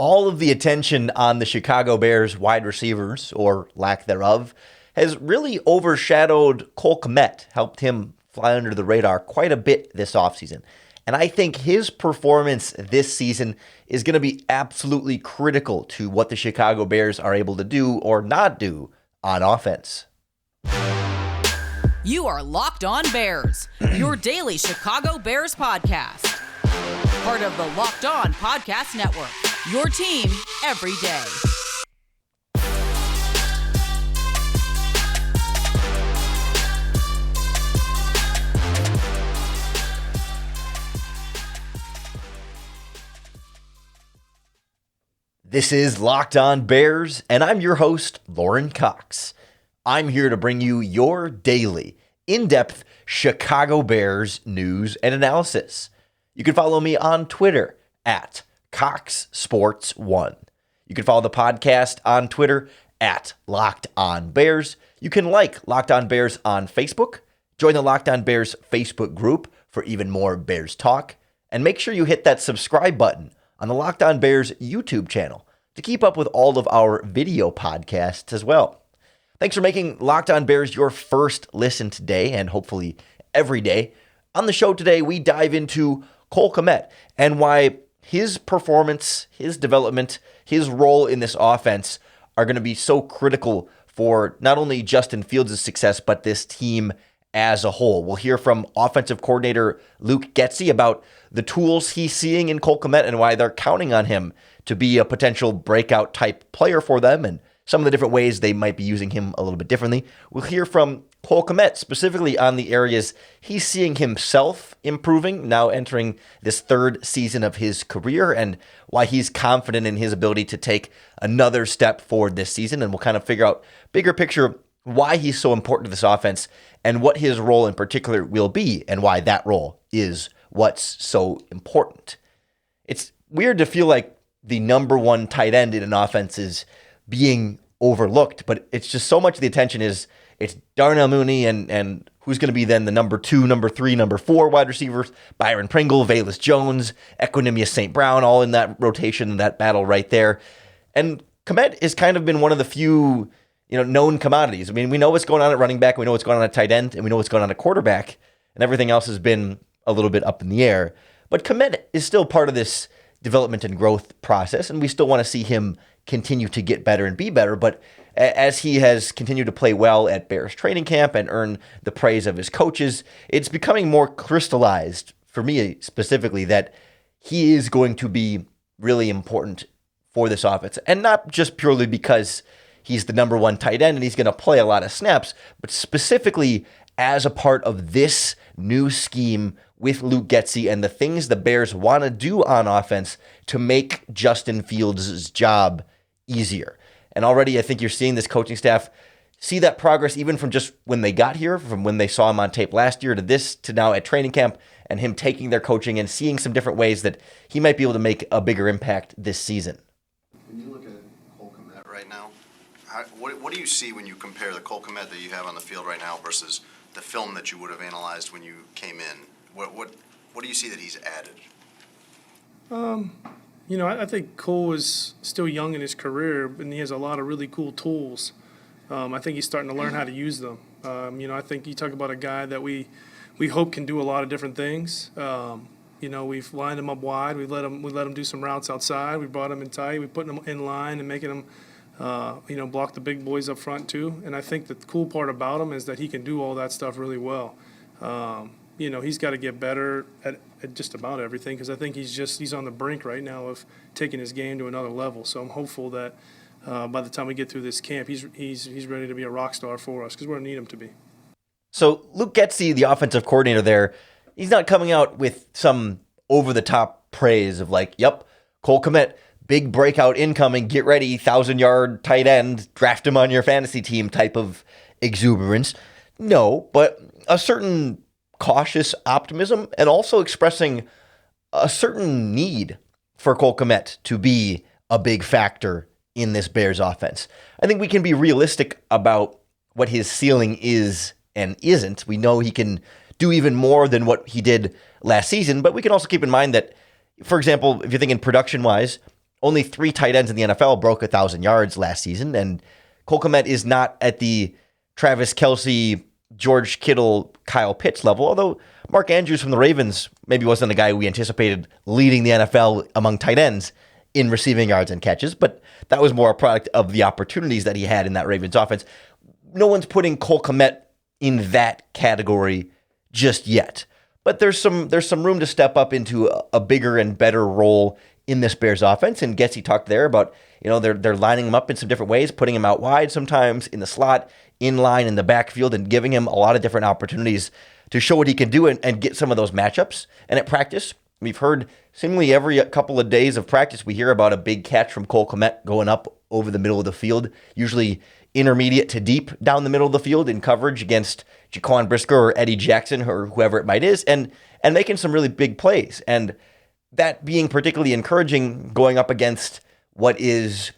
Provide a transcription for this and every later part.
All of the attention on the Chicago Bears wide receivers, or lack thereof, has really overshadowed Cole Kmet, helped him fly under the radar quite a bit this offseason. And I think his performance this season is going to be absolutely critical to what the Chicago Bears are able to do or not do on offense. You are Locked On Bears, your daily Chicago Bears podcast. Part of the Locked On Podcast Network, your team every day. This is Locked On Bears, and I'm your host, Lorin Cox. I'm here to bring you your daily, in-depth Chicago Bears news and analysis. You can follow me on Twitter at CoxSports1. You can follow the podcast on Twitter at Locked On Bears. You can like Locked On Bears on Facebook. Join the Locked On Bears Facebook group for even more Bears talk. And make sure you hit that subscribe button on the Locked On Bears YouTube channel to keep up with all of our video podcasts as well. Thanks for making Locked On Bears your first listen today and hopefully every day. On the show today, we dive into Cole Kmet and why his performance, his development, his role in this offense are going to be so critical for not only Justin Fields' success, but this team as a whole. We'll hear from offensive coordinator Luke Getsy about the tools he's seeing in Cole Kmet and why they're counting on him to be a potential breakout type player for them and some of the different ways they might be using him a little bit differently. We'll hear from Cole Kmet specifically on the areas he's seeing himself improving, now entering this third season of his career, and why he's confident in his ability to take another step forward this season. And we'll kind of figure out bigger picture why he's so important to this offense and what his role in particular will be and why that role is what's so important. It's weird to feel like the number one tight end in an offense is being overlooked, but it's just so much of the attention is it's Darnell Mooney and who's going to be then the number 2, number 3, number 4 wide receivers, Byron Pringle, Velus Jones, Equanimous St. Brown, all in that rotation, that battle right there. And Kmet has kind of been one of the few known commodities. I mean, we know what's going on at running back, we know what's going on at tight end, and we know what's going on at quarterback, and everything else has been a little bit up in the air. But Kmet is still part of this development and growth process, and we still want to see him continue to get better and be better. But as he has continued to play well at Bears training camp and earn the praise of his coaches, it's becoming more crystallized for me specifically that he is going to be really important for this offense. And not just purely because he's the number one tight end and he's going to play a lot of snaps, but specifically as a part of this new scheme with Luke Getsy and the things the Bears want to do on offense to make Justin Fields' job easier. And already I think you're seeing this coaching staff see that progress even from just when they got here, from when they saw him on tape last year to this, to now at training camp, and him taking their coaching and seeing some different ways that he might be able to make a bigger impact this season. When you look at Cole Kmet right now, what do you see when you compare the Cole Kmet that you have on the field right now versus the film that you would have analyzed when you came in? What do you see that he's added? I think Cole is still young in his career, and he has a lot of really cool tools. I think he's starting to learn how to use them. I think you talk about a guy that we hope can do a lot of different things. We've lined him up wide. We let him do some routes outside. We brought him in tight. We put him in line and making him, block the big boys up front too. And I think the cool part about him is that he can do all that stuff really well. He's got to get better at just about everything because I think he's on the brink right now of taking his game to another level. So I'm hopeful that by the time we get through this camp, he's ready to be a rock star for us because we're going to need him to be. So Luke Getsy, the offensive coordinator there, he's not coming out with some over-the-top praise of like, yep, Cole Kmet, big breakout incoming, get ready, 1,000-yard tight end, draft him on your fantasy team type of exuberance. No, but a certain cautious optimism and also expressing a certain need for Cole Kmet to be a big factor in this Bears offense. I think we can be realistic about what his ceiling is and isn't. We know he can do even more than what he did last season, but we can also keep in mind that, for example, if you're thinking production-wise, only 3 tight ends in the NFL broke 1,000 yards last season, and Cole Kmet is not at the Travis Kelce, George Kittle, Kyle Pitts level, although Mark Andrews from the Ravens maybe wasn't the guy we anticipated leading the NFL among tight ends in receiving yards and catches, but that was more a product of the opportunities that he had in that Ravens offense. No one's putting Cole Kmet in that category just yet, but there's some room to step up into a bigger and better role in this Bears offense. And Getsy talked there about, they're lining him up in some different ways, putting him out wide sometimes, in the slot, in line, in the backfield, and giving him a lot of different opportunities to show what he can do and get some of those matchups. And at practice, we've heard seemingly every couple of days of practice, we hear about a big catch from Cole Kmet going up over the middle of the field, usually intermediate to deep down the middle of the field in coverage against Jaquan Brisker or Eddie Jackson or whoever it might is, and making some really big plays. And that being particularly encouraging going up against what is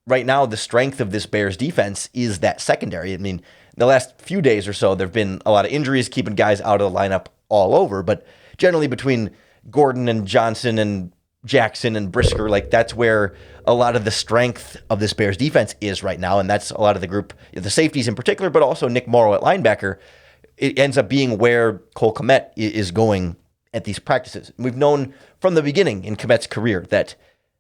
right now the strength of this Bears defense is that secondary. I mean, the last few days or so, there have been a lot of injuries keeping guys out of the lineup all over, but generally between Gordon and Johnson and Jackson and Brisker, like that's where a lot of the strength of this Bears defense is right now, and that's a lot of the group, the safeties in particular, but also Nick Morrow at linebacker. It ends up being where Cole Kmet is going at these practices. We've known from the beginning in Kmet's career that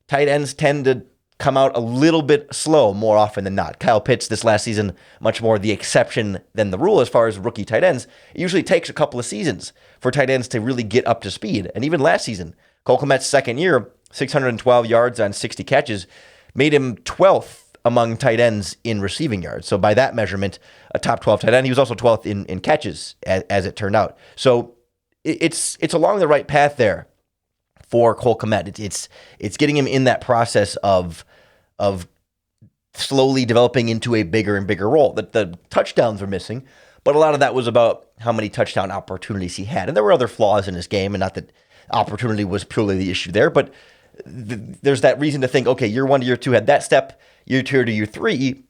tight ends tend to come out a little bit slow more often than not. Kyle Pitts this last season, much more the exception than the rule as far as rookie tight ends. It usually takes a couple of seasons for tight ends to really get up to speed. And even last season, Cole Kmet's second year, 612 yards on 60 catches, made him 12th among tight ends in receiving yards. So by that measurement, a top 12 tight end. He was also 12th in catches, as it turned out. So it's along the right path there for Cole Kmet. It's getting him in that process of slowly developing into a bigger and bigger role. The touchdowns were missing, but a lot of that was about how many touchdown opportunities he had. And there were other flaws in his game, and not that opportunity was purely the issue there, but there's that reason to think, okay, year 1 to year 2 had that step, year 2 to year 3,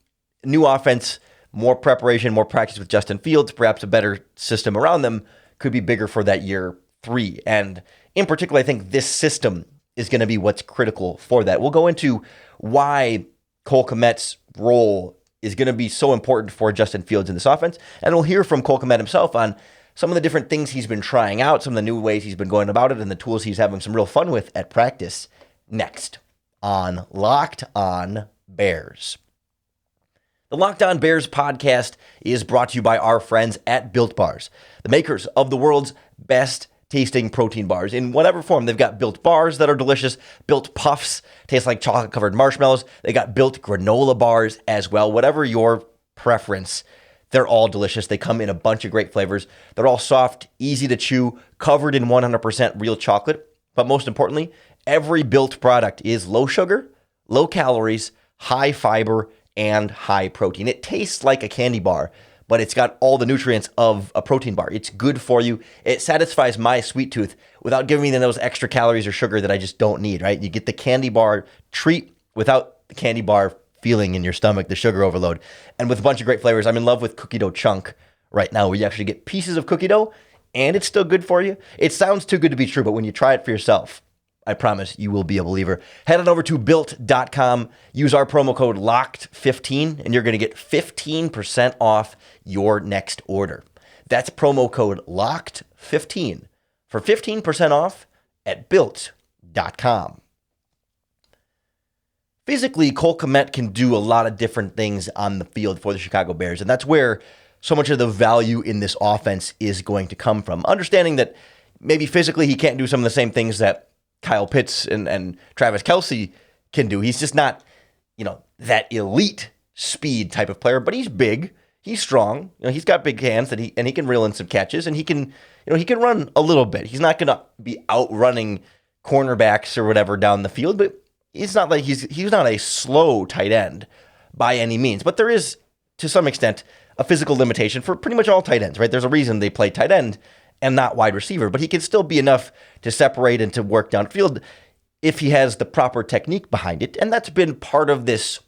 new offense, more preparation, more practice with Justin Fields, perhaps a better system around them could be bigger for that year 3. And in particular, I think this system is going to be what's critical for that. We'll go into why Cole Kmet's role is going to be so important for Justin Fields in this offense, and we'll hear from Cole Kmet himself on some of the different things he's been trying out, some of the new ways he's been going about it, and the tools he's having some real fun with at practice next on Locked On Bears. The Locked On Bears podcast is brought to you by our friends at Built Bars, the makers of the world's best tasting protein bars in whatever form. They've got Built Bars that are delicious, Built Puffs, taste like chocolate-covered marshmallows. They got Built Granola Bars as well. Whatever your preference, they're all delicious. They come in a bunch of great flavors. They're all soft, easy to chew, covered in 100% real chocolate. But most importantly, every Built product is low sugar, low calories, high fiber, and high protein. It tastes like a candy bar, but it's got all the nutrients of a protein bar. It's good for you. It satisfies my sweet tooth without giving me those extra calories or sugar that I just don't need, right? You get the candy bar treat without the candy bar feeling in your stomach, the sugar overload. And with a bunch of great flavors. I'm in love with cookie dough chunk right now, where you actually get pieces of cookie dough and it's still good for you. It sounds too good to be true, but when you try it for yourself, I promise you will be a believer. Head on over to built.com, use our promo code LOCKED15, and you're going to get 15% off your next order. That's promo code LOCKED15 for 15% off at built.com. Physically, Cole Kmet can do a lot of different things on the field for the Chicago Bears, and that's where so much of the value in this offense is going to come from. Understanding that maybe physically he can't do some of the same things that Kyle Pitts and Travis Kelce can do. He's just not, that elite speed type of player, but he's big, he's strong, he's got big hands and he can reel in some catches, and he can run a little bit. He's not going to be outrunning cornerbacks or whatever down the field, but it's not like he's not a slow tight end by any means. But there is, to some extent, a physical limitation for pretty much all tight ends, right? There's a reason they play tight end and not wide receiver, but he can still be enough to separate and to work downfield if he has the proper technique behind it. And that's been part of this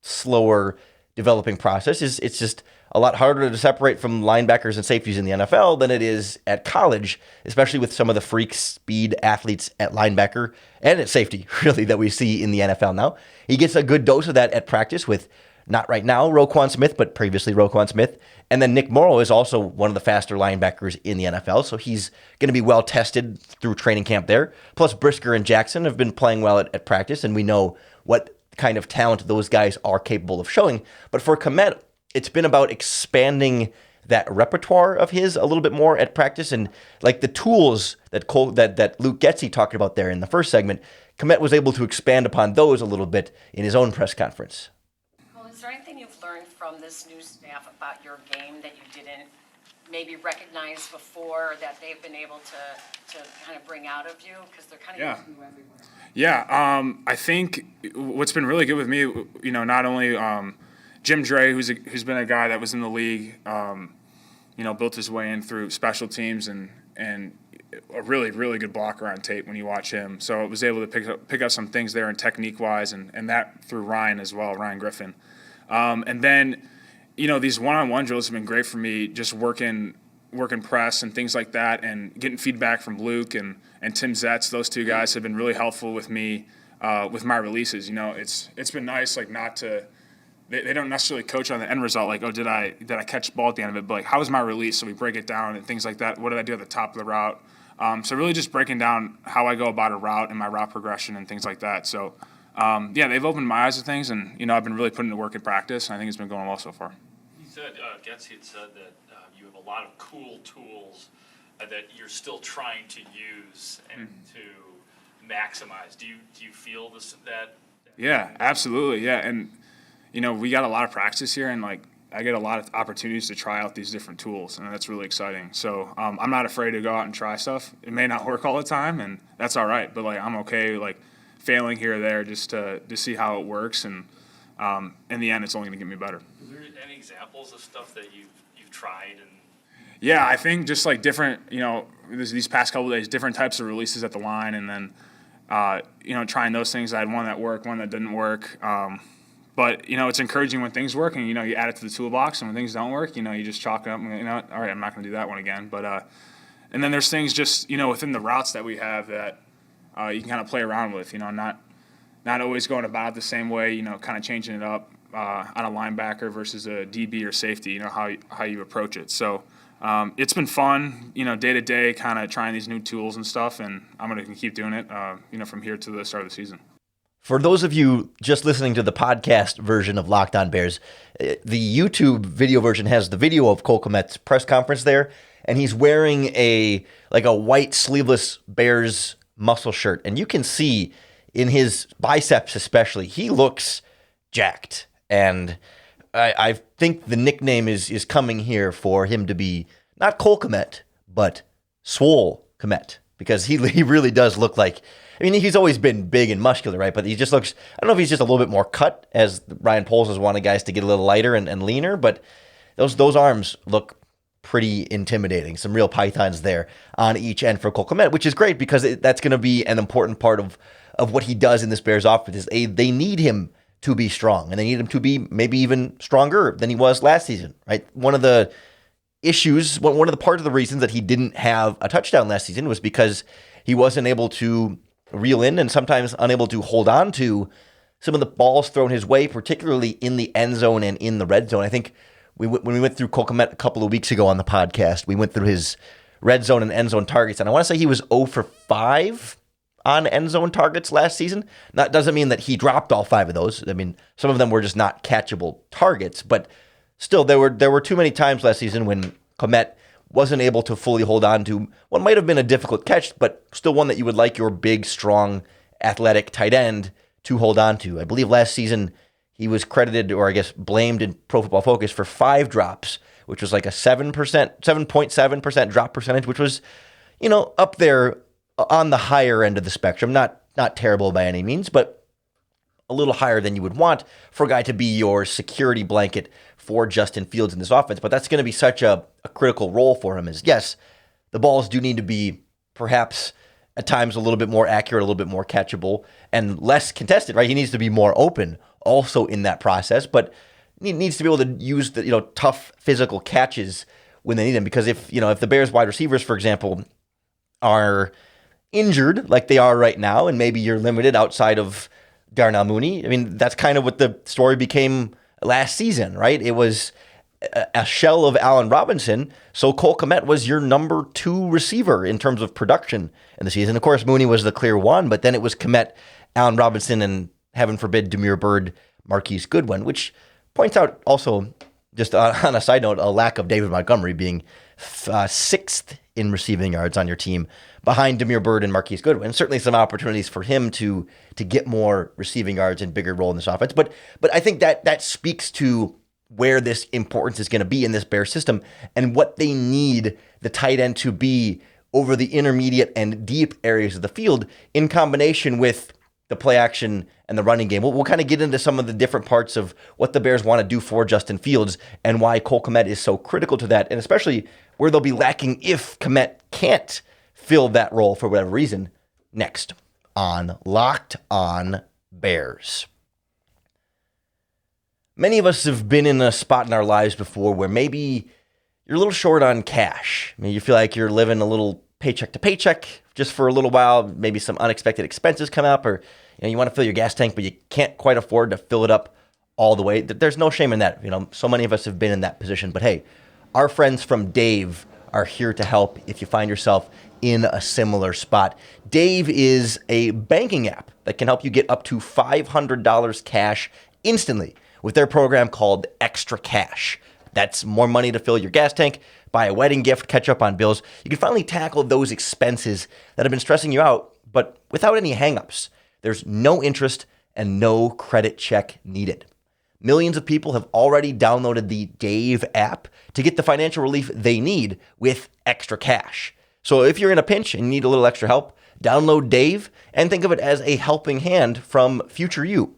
slower developing process. It's just a lot harder to separate from linebackers and safeties in the NFL than it is at college, especially with some of the freak speed athletes at linebacker and at safety, really, that we see in the NFL now. He gets a good dose of that at practice with, not right now, Roquan Smith, but previously Roquan Smith. And then Nick Morrow is also one of the faster linebackers in the NFL, so he's going to be well tested through training camp there. Plus, Brisker and Jackson have been playing well at practice, and we know what kind of talent those guys are capable of showing. But for Kmet, it's been about expanding that repertoire of his a little bit more at practice, and like the tools that Luke Getsy talked about there in the first segment, Kmet was able to expand upon those a little bit in his own press conference. Well, is there anything you've learned from this new staff about your game that you didn't maybe recognize before that they've been able to kind of bring out of you? Because they're kind of new everywhere. Yeah, I think what's been really good with me, not only Jim Dre, who's been a guy that was in the league, built his way in through special teams and a really, really good blocker on tape when you watch him. So I was able to pick up some things there and technique-wise, and that through Ryan as well, Ryan Griffin. And then, these one-on-one drills have been great for me, just working press and things like that, and getting feedback from Luke and Tim Zetz. Those two guys have been really helpful with me with my releases. It's been nice, like, not to – they don't necessarily coach on the end result, like, oh, did I catch the ball at the end of it? But, like, how was my release? So we break it down and things like that. What did I do at the top of the route? So really just breaking down how I go about a route and my route progression and things like that. So, they've opened my eyes to things, and, I've been really putting to work in practice, and I think it's been going well so far. You said, Getsy had said that you have a lot of cool tools that you're still trying to use and to maximize. Do you feel that? Yeah, absolutely, yeah. And, we got a lot of practice here, and, like, I get a lot of opportunities to try out these different tools, and that's really exciting. So I'm not afraid to go out and try stuff. It may not work all the time, and that's all right. But, like, I'm okay, like, failing here or there just to see how it works, and in the end, it's only going to get me better. Is there any examples of stuff that you've tried? And yeah, I think just like different, these past couple of days, different types of releases at the line, and then trying those things. I had one that worked, one that didn't work. But, it's encouraging when things work, and, you add it to the toolbox, and when things don't work, you just chalk it up and, all right, I'm not going to do that one again. But, and then there's things just, within the routes that we have that you can kind of play around with, not always going about it the same way, kind of changing it up on a linebacker versus a DB or safety, how you approach it. So it's been fun, day to day, kind of trying these new tools and stuff, and I'm going to keep doing it, from here to the start of the season. For those of you just listening to the podcast version of Locked On Bears, the YouTube video version has the video of Cole Kmet's press conference there, and he's wearing a white sleeveless Bears muscle shirt, and you can see in his biceps especially, he looks jacked, and I think the nickname is coming here for him to be not Cole Kmet, but Swole Kmet, because he really does look like, he's always been big and muscular, right? But he just looks, I don't know if he's just a little bit more cut, as Ryan Poles has wanted guys to get a little lighter and leaner, but those arms look pretty intimidating. Some real pythons there on each end for Cole Kmet, which is great because that's going to be an important part of what he does in this Bears offense. They need him to be strong, and they need him to be maybe even stronger than he was last season, right? One of the issues, one of the part of the reasons that he didn't have a touchdown last season was because he wasn't able to reel in and sometimes unable to hold on to some of the balls thrown his way, particularly in the end zone and in the red zone. I think when we went through Cole Kmet a couple of weeks ago on the podcast, we went through his red zone and end zone targets, and I want to say he was 0 for 5 on end zone targets last season. That doesn't mean that he dropped all 5 of those. Some of them were just not catchable targets, but still, there were too many times last season when Kmet wasn't able to fully hold on to what might have been a difficult catch, but still one that you would like your big, strong, athletic tight end to hold on to. I believe last season he was credited, or I guess blamed in Pro Football Focus for 5 drops, which was like a 7.7% drop percentage, which was, up there on the higher end of the spectrum. Not terrible by any means, but a little higher than you would want for a guy to be your security blanket for Justin Fields in this offense. But that's going to be such a critical role for him. Is yes, the balls do need to be perhaps at times a little bit more accurate, a little bit more catchable, and less contested, right? He needs to be more open also in that process. But needs to be able to use the tough physical catches when they need them. Because if the Bears wide receivers, for example, are injured like they are right now, and maybe you're limited outside of Darnell Mooney. I mean, that's kind of what the story became last season, right? It was a shell of Allen Robinson, so Cole Kmet was your number 2 receiver in terms of production in the season. Of course, Mooney was the clear one, but then it was Kmet, Allen Robinson, and heaven forbid, Demir Byrd, Marquise Goodwin, which points out also, just on a side note, a lack of David Montgomery being 6th in receiving yards on your team behind Demir Byrd and Marquise Goodwin. Certainly some opportunities for him to get more receiving yards and bigger role in this offense. But I think that speaks to where this importance is going to be in this Bears system and what they need the tight end to be over the intermediate and deep areas of the field in combination with the play action and the running game. We'll kind of get into some of the different parts of what the Bears want to do for Justin Fields and why Cole Kmet is so critical to that, and especially where they'll be lacking if Kmet can't fill that role for whatever reason, next on Locked On Bears. Many of us have been in a spot in our lives before where maybe you're a little short on cash. I mean, you feel like you're living a little paycheck to paycheck just for a little while. Maybe some unexpected expenses come up, or you want to fill your gas tank, but you can't quite afford to fill it up all the way. There's no shame in that. So many of us have been in that position. But hey, our friends from Dave are here to help if you find yourself in a similar spot. Dave is a banking app that can help you get up to $500 cash instantly with their program called Extra Cash. That's more money to fill your gas tank, buy a wedding gift, catch up on bills. You can finally tackle those expenses that have been stressing you out, but without any hangups. There's no interest and no credit check needed. Millions of people have already downloaded the Dave app to get the financial relief they need with Extra Cash. So if you're in a pinch and you need a little extra help, download Dave and think of it as a helping hand from future you.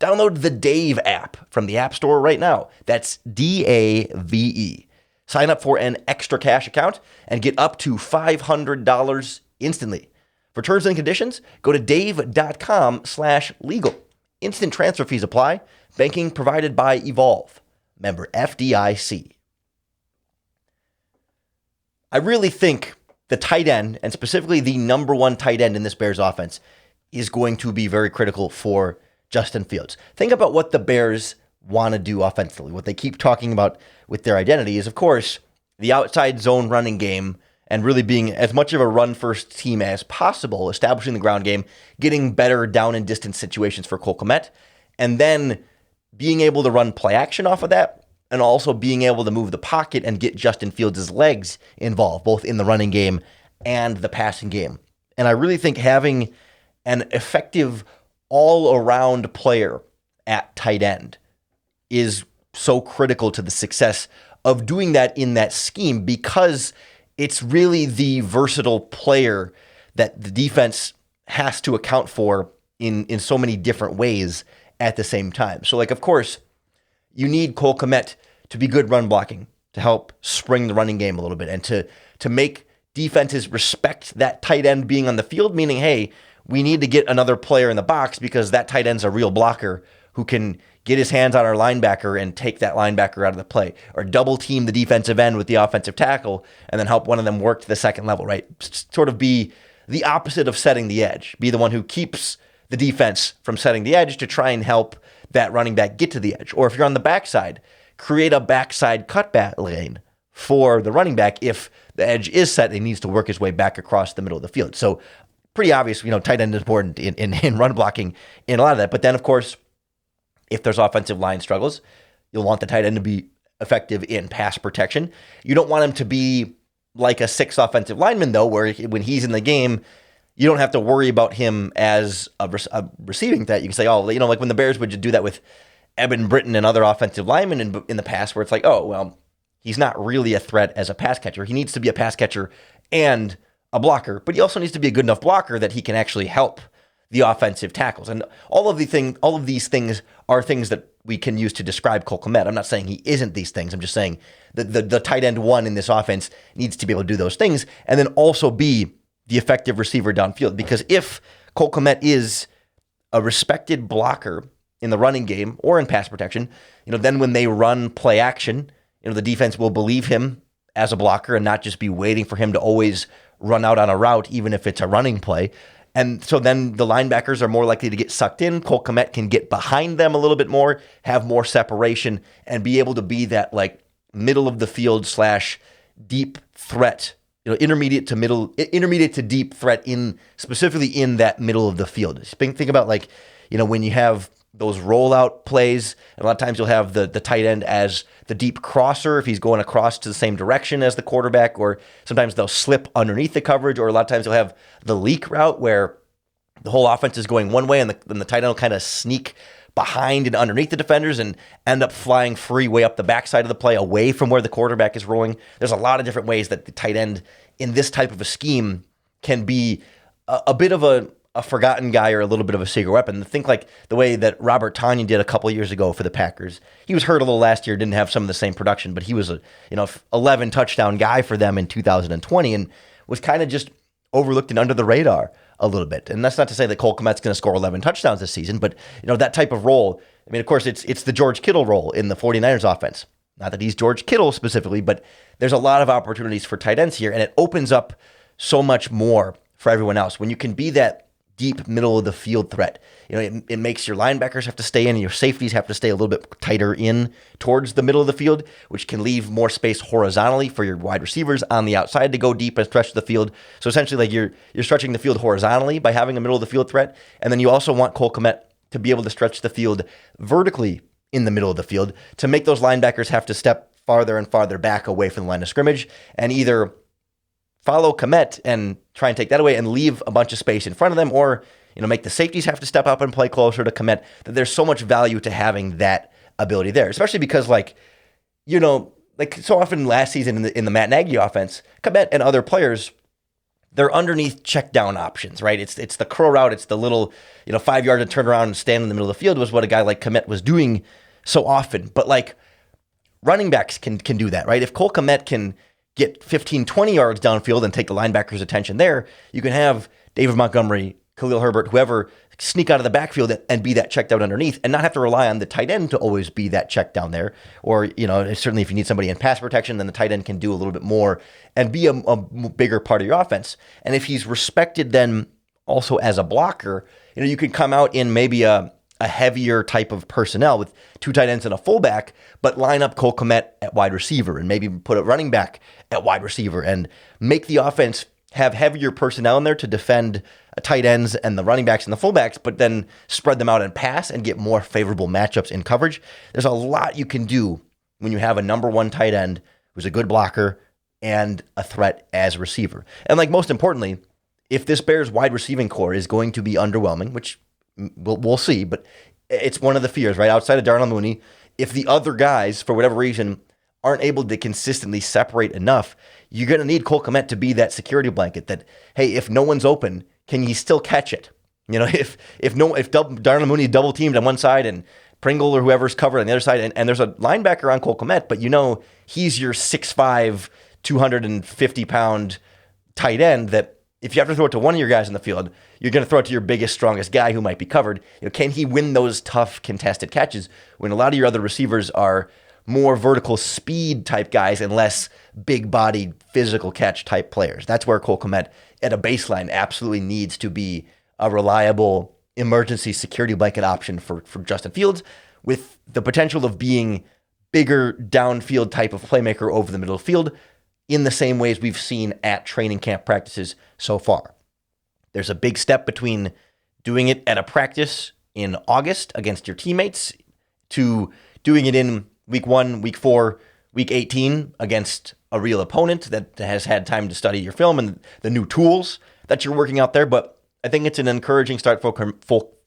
Download the Dave app from the App Store right now. That's DAVE. Sign up for an Extra Cash account and get up to $500 instantly. For terms and conditions, go to dave.com/legal. Instant transfer fees apply. Banking provided by Evolve. Member FDIC. I really think the tight end, and specifically the number 1 tight end in this Bears offense, is going to be very critical for Justin Fields. Think about what the Bears want to do offensively. What they keep talking about with their identity is, of course, the outside zone running game and really being as much of a run-first team as possible, establishing the ground game, getting better down and distance situations for Cole Kmet, and then being able to run play action off of that, and also being able to move the pocket and get Justin Fields' legs involved, both in the running game and the passing game. And I really think having an effective all-around player at tight end is so critical to the success of doing that in that scheme, because it's really the versatile player that the defense has to account for in so many different ways at the same time. So, of course, you need Cole Kmet to be good run blocking, to help spring the running game a little bit, and to make defenses respect that tight end being on the field, meaning, hey, we need to get another player in the box because that tight end's a real blocker who can get his hands on our linebacker and take that linebacker out of the play, or double team the defensive end with the offensive tackle and then help one of them work to the second level, right? Sort of be the opposite of setting the edge, be the one who keeps the defense from setting the edge to try and help that running back get to the edge. Or if you're on the backside, create a backside cutback lane for the running back if the edge is set and he needs to work his way back across the middle of the field. So pretty obvious, tight end is important in run blocking in a lot of that. But then, of course, if there's offensive line struggles, you'll want the tight end to be effective in pass protection. You don't want him to be like a 6 offensive lineman, though, where when he's in the game, you don't have to worry about him as a receiving threat. You can say, like when the Bears would just do that with Eben Britton and other offensive linemen in the past, where it's like, oh, well, he's not really a threat as a pass catcher. He needs to be a pass catcher and a blocker, but he also needs to be a good enough blocker that he can actually help the offensive tackles. And all of these things are things that we can use to describe Cole Kmet. I'm not saying he isn't these things. I'm just saying that the tight end 1 in this offense needs to be able to do those things and then also be the effective receiver downfield. Because if Cole Kmet is a respected blocker in the running game or in pass protection, then when they run play action, the defense will believe him as a blocker and not just be waiting for him to always run out on a route, even if it's a running play. And so then the linebackers are more likely to get sucked in. Cole Kmet can get behind them a little bit more, have more separation, and be able to be that like middle of the field / deep threat, intermediate to deep threat specifically in that middle of the field. Think about like, when you have those rollout plays, and a lot of times you'll have the tight end as the deep crosser if he's going across to the same direction as the quarterback, or sometimes they'll slip underneath the coverage, or a lot of times you'll have the leak route where the whole offense is going one way and the tight end will kind of sneak behind and underneath the defenders and end up flying free way up the backside of the play away from where the quarterback is rolling. There's a lot of different ways that the tight end in this type of a scheme can be a bit of a forgotten guy or a little bit of a secret weapon. Think like the way that Robert Tonyan did a couple years ago for the Packers. He was hurt a little last year, didn't have some of the same production, but he was a 11 touchdown guy for them in 2020 and was kind of just overlooked and under the radar a little bit. And that's not to say that Cole Kmet's going to score 11 touchdowns this season, but that type of role, I mean, of course, it's the George Kittle role in the 49ers offense. Not that he's George Kittle specifically, but there's a lot of opportunities for tight ends here, and it opens up so much more for everyone else. When you can be that deep middle of the field threat, it makes your linebackers have to stay in and your safeties have to stay a little bit tighter in towards the middle of the field, which can leave more space horizontally for your wide receivers on the outside to go deep and stretch the field. So essentially, like you're stretching the field horizontally by having a middle of the field threat, and then you also want Cole Kmet to be able to stretch the field vertically in the middle of the field to make those linebackers have to step farther and farther back away from the line of scrimmage and either follow Kmet and try and take that away and leave a bunch of space in front of them, or make the safeties have to step up and play closer to Kmet. That there's so much value to having that ability there, especially because like so often last season in the Matt Nagy offense, Kmet and other players, they're underneath check down options, right? It's the curl route, it's the little 5 yard to turn around and stand in the middle of the field was what a guy like Kmet was doing so often. But like running backs can do that, right? If Cole Kmet can get 15, 20 yards downfield and take the linebackers' attention there, you can have David Montgomery, Khalil Herbert, whoever, sneak out of the backfield and be that check down underneath and not have to rely on the tight end to always be that check down there. Or, certainly if you need somebody in pass protection, then the tight end can do a little bit more and be a bigger part of your offense. And if he's respected then also as a blocker, you could come out in maybe a heavier type of personnel with two tight ends and a fullback, but line up Cole Kmet at wide receiver and maybe put a running back at wide receiver and make the offense have heavier personnel in there to defend tight ends and the running backs and the fullbacks, but then spread them out and pass and get more favorable matchups in coverage. There's a lot you can do when you have a number one tight end who's a good blocker and a threat as a receiver. And like most importantly, if this Bears wide receiving core is going to be underwhelming, which we'll see, but it's one of the fears, right? Outside of Darnell Mooney, if the other guys, for whatever reason, aren't able to consistently separate enough, you're going to need Cole Kmet to be that security blanket that, hey, if no one's open, can he still catch it? If Darnell Mooney double teamed on one side and Pringle or whoever's covered on the other side, and there's a linebacker on Cole Kmet, but he's your 6'5", 250-pound tight end that if you have to throw it to one of your guys in the field, you're going to throw it to your biggest, strongest guy who might be covered. Can he win those tough contested catches when a lot of your other receivers are more vertical speed type guys and less big-bodied physical catch type players? That's where Cole Kmet at a baseline absolutely needs to be a reliable emergency security blanket option for Justin Fields, with the potential of being bigger downfield type of playmaker over the middle of the field in the same ways we've seen at training camp practices so far. There's a big step between doing it at a practice in August against your teammates to doing it in week 1, week 4, week 18 against a real opponent that has had time to study your film and the new tools that you're working out there. But I think it's an encouraging start for Kmet,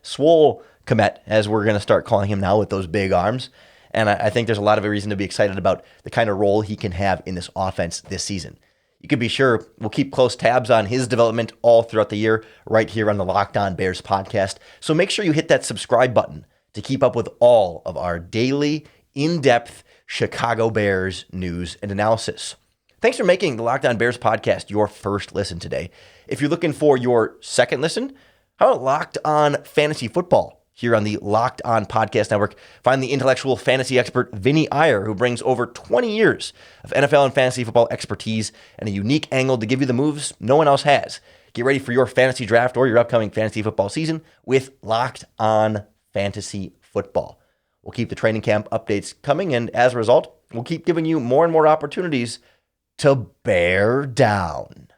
Swole Kmet, as we're going to start calling him now with those big arms. And I think there's a lot of reason to be excited about the kind of role he can have in this offense this season. You can be sure we'll keep close tabs on his development all throughout the year right here on the Locked On Bears podcast. So make sure you hit that subscribe button to keep up with all of our daily, in-depth Chicago Bears news and analysis. Thanks for making the Locked On Bears podcast your first listen today. If you're looking for your second listen, How about Locked On Fantasy Football here on the Locked On Podcast Network? Find the intellectual fantasy expert Vinny Iyer, who brings over 20 years of NFL and fantasy football expertise and a unique angle to give you the moves no one else has. Get ready for your fantasy draft or your upcoming fantasy football season with Locked On Fantasy Football. We'll keep the training camp updates coming, and as a result, we'll keep giving you more and more opportunities to bear down.